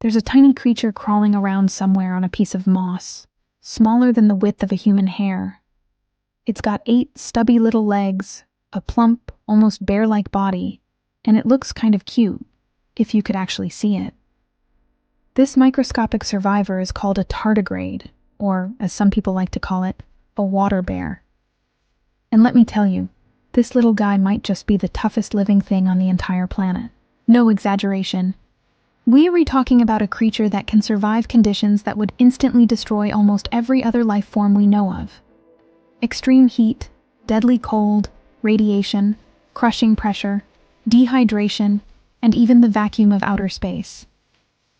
There's a tiny creature crawling around somewhere on a piece of moss, smaller than the width of a human hair. It's got 8 stubby little legs, a plump, almost bear-like body, and it looks kind of cute, if you could actually see it. This microscopic survivor is called a tardigrade, or, as some people like to call it, a water bear. And let me tell you, this little guy might just be the toughest living thing on the entire planet. No exaggeration. We are talking about a creature that can survive conditions that would instantly destroy almost every other life form we know of. Extreme heat, deadly cold, radiation, crushing pressure, dehydration, and even the vacuum of outer space.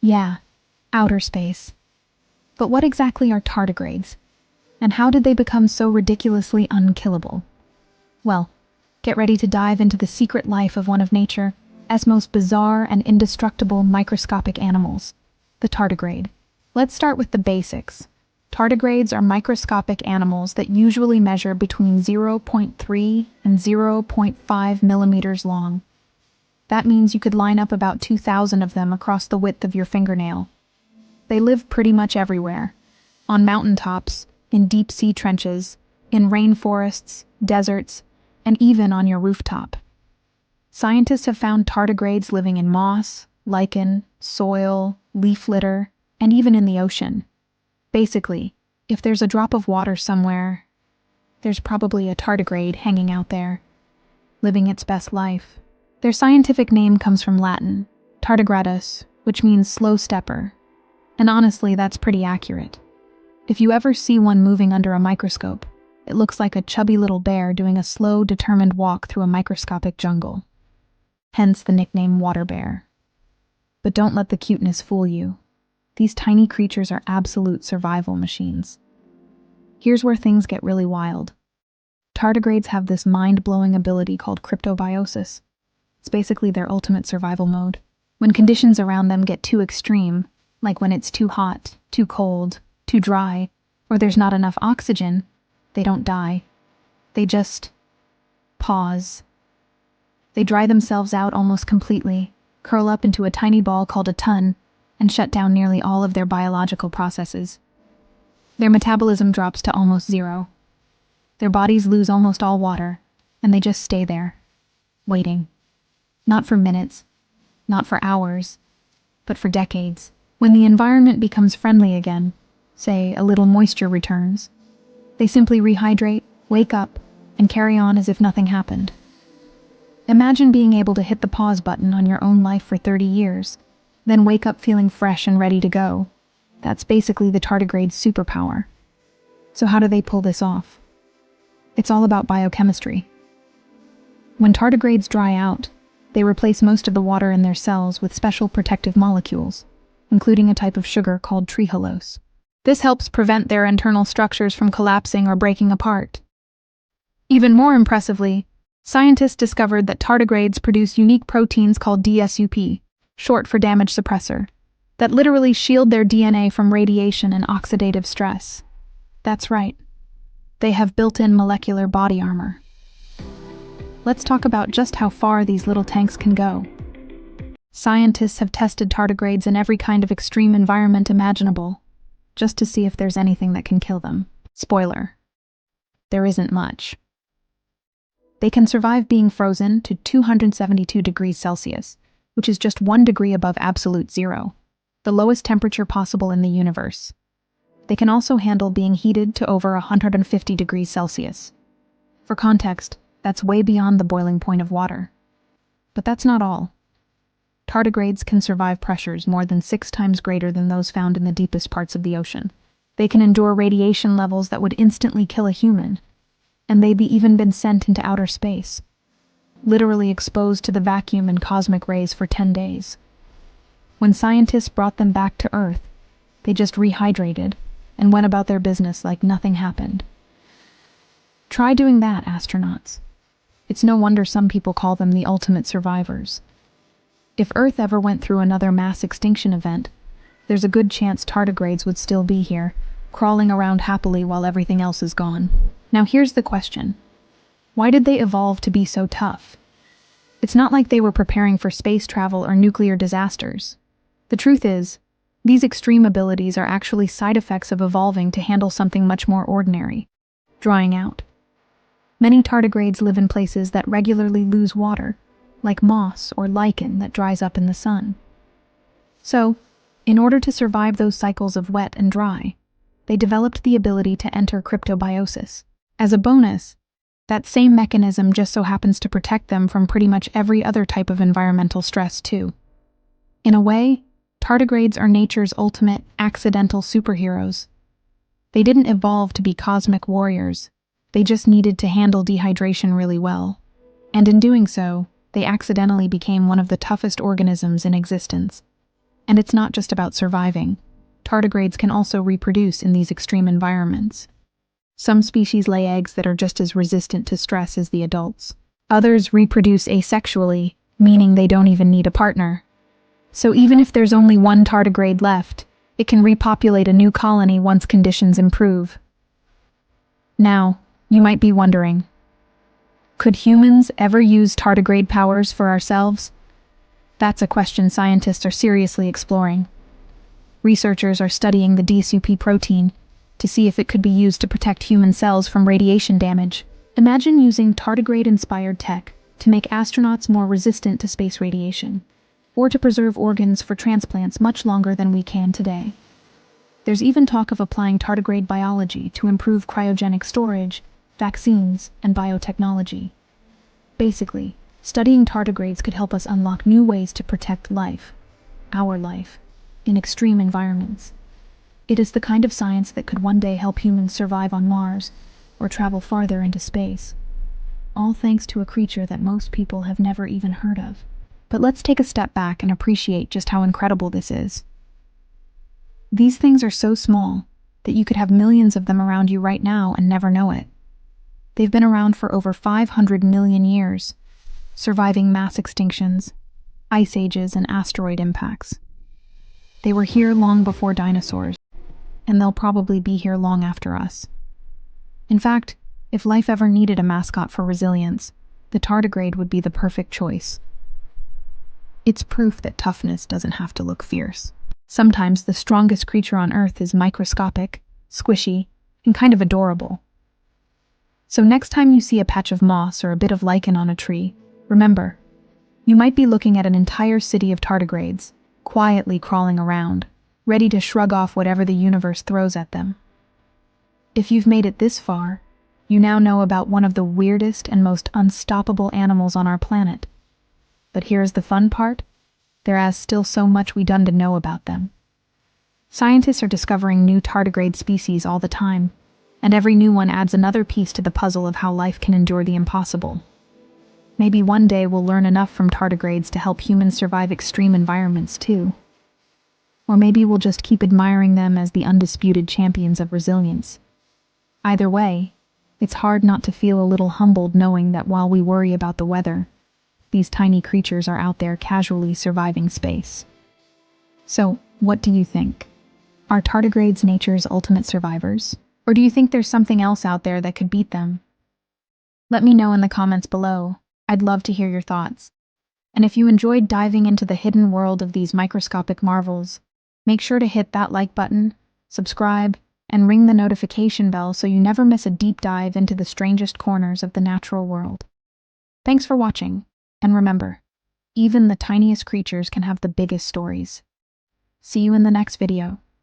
Yeah, outer space. But what exactly are tardigrades? And how did they become so ridiculously unkillable? Well, get ready to dive into the secret life of one of nature's most bizarre and indestructible microscopic animals, the tardigrade. Let's start with the basics. Tardigrades are microscopic animals that usually measure between 0.3 and 0.5 millimeters long. That means you could line up about 2,000 of them across the width of your fingernail. They live pretty much everywhere. On mountaintops, in deep sea trenches, in rainforests, deserts, and even on your rooftop. Scientists have found tardigrades living in moss, lichen, soil, leaf litter, and even in the ocean. Basically, if there's a drop of water somewhere, there's probably a tardigrade hanging out there, living its best life. Their scientific name comes from Latin, tardigrades, which means slow stepper. And honestly, that's pretty accurate. If you ever see one moving under a microscope, it looks like a chubby little bear doing a slow, determined walk through a microscopic jungle. Hence the nickname water bear. But don't let the cuteness fool you. These tiny creatures are absolute survival machines. Here's where things get really wild. Tardigrades have this mind-blowing ability called cryptobiosis. It's basically their ultimate survival mode. When conditions around them get too extreme, like when it's too hot, too cold, too dry, or there's not enough oxygen, they don't die. They just pause. They dry themselves out almost completely, curl up into a tiny ball called a ton, and shut down nearly all of their biological processes. Their metabolism drops to almost zero. Their bodies lose almost all water, and they just stay there, waiting. Not for minutes, not for hours, but for decades. When the environment becomes friendly again, say a little moisture returns, they simply rehydrate, wake up, and carry on as if nothing happened. Imagine being able to hit the pause button on your own life for 30 years, then wake up feeling fresh and ready to go. That's basically the tardigrade's superpower. So how do they pull this off? It's all about biochemistry. When tardigrades dry out, they replace most of the water in their cells with special protective molecules, including a type of sugar called trehalose. This helps prevent their internal structures from collapsing or breaking apart. Even more impressively, scientists discovered that tardigrades produce unique proteins called DSUP, short for damage suppressor, that literally shield their DNA from radiation and oxidative stress. That's right. They have built-in molecular body armor. Let's talk about just how far these little tanks can go. Scientists have tested tardigrades in every kind of extreme environment imaginable, just to see if there's anything that can kill them. Spoiler: there isn't much. They can survive being frozen to 272 degrees Celsius, which is just 1 degree above absolute zero, the lowest temperature possible in the universe. They can also handle being heated to over 150 degrees Celsius. For context, that's way beyond the boiling point of water. But that's not all. Tardigrades can survive pressures more than 6 times greater than those found in the deepest parts of the ocean. They can endure radiation levels that would instantly kill a human, and they've even been sent into outer space, literally exposed to the vacuum and cosmic rays for 10 days. When scientists brought them back to Earth, they just rehydrated and went about their business like nothing happened. Try doing that, astronauts. It's no wonder some people call them the ultimate survivors. If Earth ever went through another mass extinction event, there's a good chance tardigrades would still be here, crawling around happily while everything else is gone. Now here's the question. Why did they evolve to be so tough? It's not like they were preparing for space travel or nuclear disasters. The truth is, These extreme abilities are actually side effects of evolving to handle something much more ordinary: drying out. Many tardigrades live in places that regularly lose water, like moss or lichen that dries up in the sun. So, in order to survive those cycles of wet and dry, they developed the ability to enter cryptobiosis. As a bonus, that same mechanism just so happens to protect them from pretty much every other type of environmental stress, too. In a way, tardigrades are nature's ultimate accidental superheroes. They didn't evolve to be cosmic warriors. They just needed to handle dehydration really well. And in doing so, they accidentally became one of the toughest organisms in existence. And it's not just about surviving. Tardigrades can also reproduce in these extreme environments. Some species lay eggs that are just as resistant to stress as the adults. Others reproduce asexually, meaning they don't even need a partner. So even if there's only one tardigrade left, it can repopulate a new colony once conditions improve. Now, you might be wondering, could humans ever use tardigrade powers for ourselves? That's a question scientists are seriously exploring. Researchers are studying the DSUP protein to see if it could be used to protect human cells from radiation damage. Imagine using tardigrade-inspired tech to make astronauts more resistant to space radiation, or to preserve organs for transplants much longer than we can today. There's even talk of applying tardigrade biology to improve cryogenic storage, vaccines, and biotechnology. Basically, studying tardigrades could help us unlock new ways to protect life, our life, in extreme environments. It is the kind of science that could one day help humans survive on Mars or travel farther into space. All thanks to a creature that most people have never even heard of. But let's take a step back and appreciate just how incredible this is. These things are so small that you could have millions of them around you right now and never know it. They've been around for over 500 million years, surviving mass extinctions, ice ages, and asteroid impacts. They were here long before dinosaurs, and they'll probably be here long after us. In fact, if life ever needed a mascot for resilience, the tardigrade would be the perfect choice. It's proof that toughness doesn't have to look fierce. Sometimes the strongest creature on Earth is microscopic, squishy, and kind of adorable. So next time you see a patch of moss or a bit of lichen on a tree, remember, you might be looking at an entire city of tardigrades, quietly crawling around, ready to shrug off whatever the universe throws at them. If you've made it this far, you now know about one of the weirdest and most unstoppable animals on our planet. But here's the fun part: there is still so much we don't know about them. Scientists are discovering new tardigrade species all the time, and every new one adds another piece to the puzzle of how life can endure the impossible. Maybe one day we'll learn enough from tardigrades to help humans survive extreme environments too. Or maybe we'll just keep admiring them as the undisputed champions of resilience. Either way, it's hard not to feel a little humbled knowing that while we worry about the weather, these tiny creatures are out there casually surviving space. So, what do you think? Are tardigrades nature's ultimate survivors? Or do you think there's something else out there that could beat them? Let me know in the comments below. I'd love to hear your thoughts. And if you enjoyed diving into the hidden world of these microscopic marvels, make sure to hit that like button, subscribe, and ring the notification bell so you never miss a deep dive into the strangest corners of the natural world. Thanks for watching, and remember, even the tiniest creatures can have the biggest stories. See you in the next video.